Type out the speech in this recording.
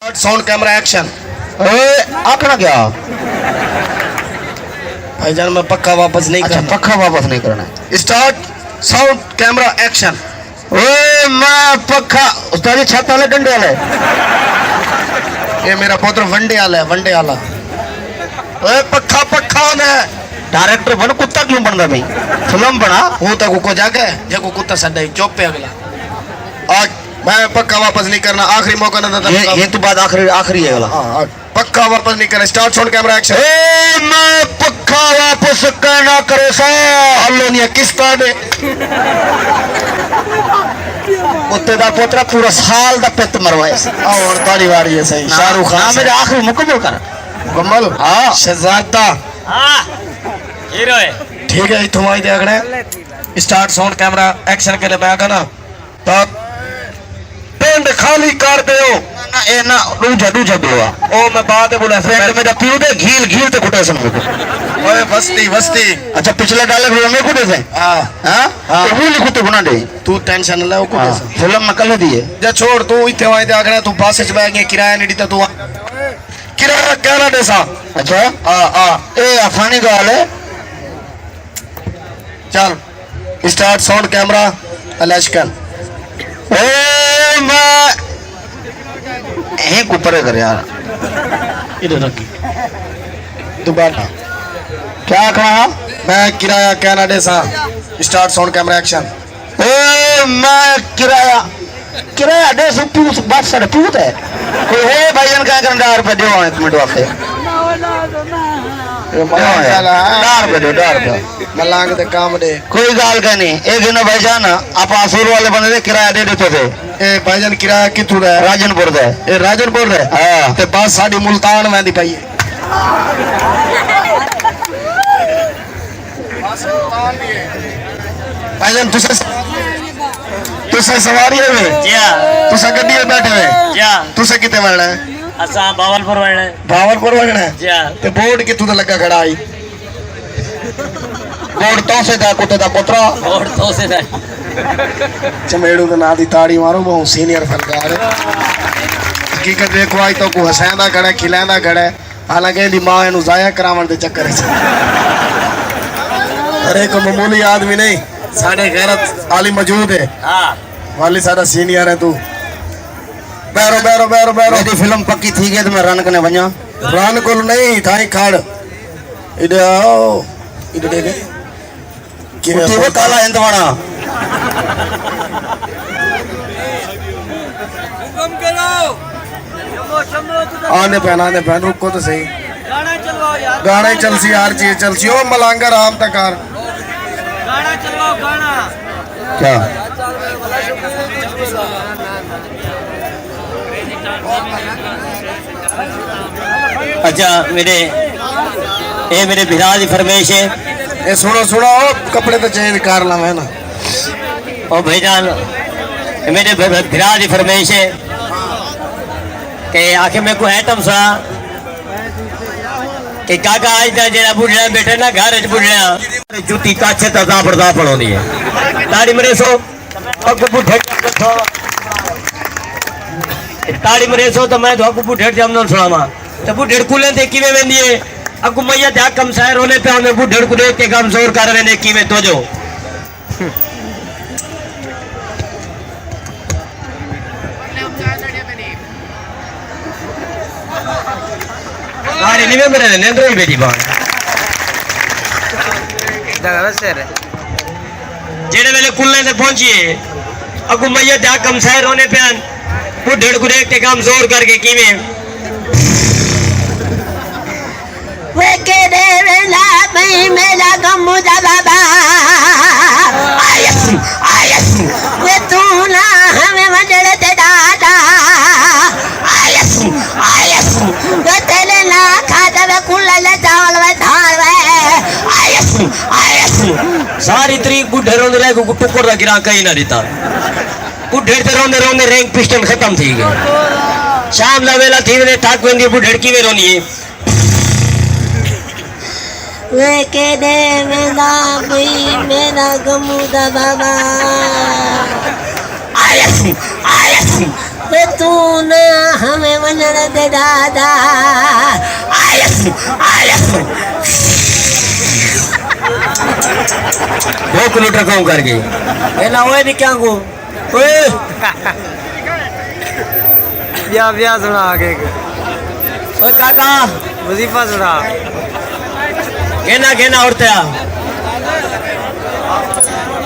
Sound camera action. आखना क्या भाईजान मैं पक्का वापस नहीं अच्छा करना। पक्का वापस नहीं करना स्टार्ट साउंड कैमरा एक्शन। ओए मैं पक्का उस्ताद छत वाले डंडे वाले ये मेरा पुत्र वनडे वाला है, वनडे वाला। ओए पक्का पक्का ने डायरेक्टर बन कुत्ता क्यों बनता भाई फिल्म बना हूं तक को जाके जको कुत्ता सदा चुप पे अगला। आज मैं पक्का वापस नहीं करना, आखिरी मौका ना देता। ये तो बात आखिरी आखिरी है वाला हाँ, पक्का वापस नहीं करना। Start sound camera action. मैं पक्का वापस करना करे सा अल्लाह ने किस्ता दे कुत्ते दा पोतरा पूरा साल दा पित मरवाए और ताली वारी है सही। शाहरुख ना खान मेरे आखिरी मुकम्मल कर कमल हाँ शहजादा हीरो है। ठीक है इथों आई देखने। स्टार्ट साउंड कैमरा एक्शन के लिए मैं कहना तो पिंड खाली कर दो। ए ना दूजा बोला ओ मैं बात बोला फ्रेंड मेरा पियो दे घील घील ते कुटे सन ओए वस्ती वस्ती। अच्छा पिछले डायलॉग में कुटे से हां हां हाँ। तो वो कुत्ते बना दे तू टेंशन न ले ओ को फिल्म में कल दिए जा छोड़ तू इथे आई देखने। तू बस च बैठ गया किराया नहीं देता तू किराया कहना दे सा। अच्छा हां हां ए अफानी गाल है चल स्टार्ट साउंड कैमरा अलेशकन। ए मैं एक ऊपर कर यार इधर रखी दोबारा क्या कहा मैं किराया कहना दे सा। Start sound camera action. ए मैं किराया किराया दे सु पूछ बात सारे पूछ है कोई है भाईजान क्या करना 10 रुपए दो 1 मिनट वास्ते डार पे मलांग दे काम दे कोई गाल का नहीं एक दिन भाईजान आप आसूर वाले बंदे दे किराया दे देते थे ए भाईजान किराया किथू दा है? राजनपुर दे ए राजनपुर दे हाँ ते बस साडी मुल्तान में दी पाई भाईजान तुसे सवारी है वे जी हाँ तुसे गड्डी में बैठे वे जी हाँ तुसे किते मिलना है? असा बावलपुर वाले भावलपुर वगना है जी हाँ ते बोर्ड किथू दा लगा खड़ा आई बोर्ड तो से दा कुत्ते दा पुत्रा और तो से था चमेड़ू के ना दी ताड़ी मारो बहुत सीनियर फनकार है। हकीकत देखो आई तो को हसांदा खड़ा खिलांदा खड़ा हालांकि दी मां एनु जाया करावन दे चक्कर है। अरे को मामूली आदमी नहीं साडे गैरत आली मौजूद है। हाँ वाली सारा सीनियर है तू। बैरो बैरो बैरो बैरो मेरी फिल्म पक्की थी गई तो मैं रन करने बजा रान को नहीं थाई खाड़ इधर आओ इधर देखे कुत्ते वो काला इंदवाना आने पहन रुको तो सही गाना चलवाओ यार गाना ही चल सी हर चीज चल सी ओ मलांगा राम तक कार गाना चलवाओ गाना क्या अच्छा मेरे ये मेरे बिरा की फरमाइश है। ये सुनो सुनो ओ कपड़े तो चेंज कर ला मैं ना और भाईजान मेरे बिरा की फरमाइश है कि आखिर मेरे को है तमसा कि काका आज तक जेड़ा बुढ़िया बैठे ना घर च बुढ़िया जूती काछे तो दापड़ दापड़ होनी है ताड़ी मरे सो अग बुढ़े ताड़ी मरे सो तो मैं तो अग बुढ़े जमन सुनावा तो बुढ़े कुले ते किवे वेंदी है अग मैया त्या कम सायर होने पे हमें बुढ़े को देख के कमजोर कर वेंदे किवे तो जो गाड़ी नहीं मेरे नेंद्रो ही बेटी बाण जेड़े वेले कुल्ले से पहुंचिए अगु मैया त्या कम सायर होने पे बुढ़े को देख के कमजोर करके किवे वे के देवेला मई मेला गमु दा बाबा आयस आयस वे तू ना हमें वजड़ ते दादा आयस आयस वे तेले ना खाता वे कुल्ले चावल वे धार वे आयस आयस सारी तरीक बुढ़े रोंदे रह को टुकड़ दा गिरा कहीं ना देता बुढ़े ते रोंदे रोंदे रैंक पिस्टन खत्म थी गए शाम दा वेला थी वे थाक वेंदी बुढ़े की वे रोनी है वे के देवेला मई मेला गमु दा बाबा आयस आयस वे तू ना हमें वञण दे दादा आयस 2 किलोमीटर कम कर गई एला ओए नहीं क्या को ओए ब्याह सुना आगे ओए काका वजीफा सुना कहना उड़ते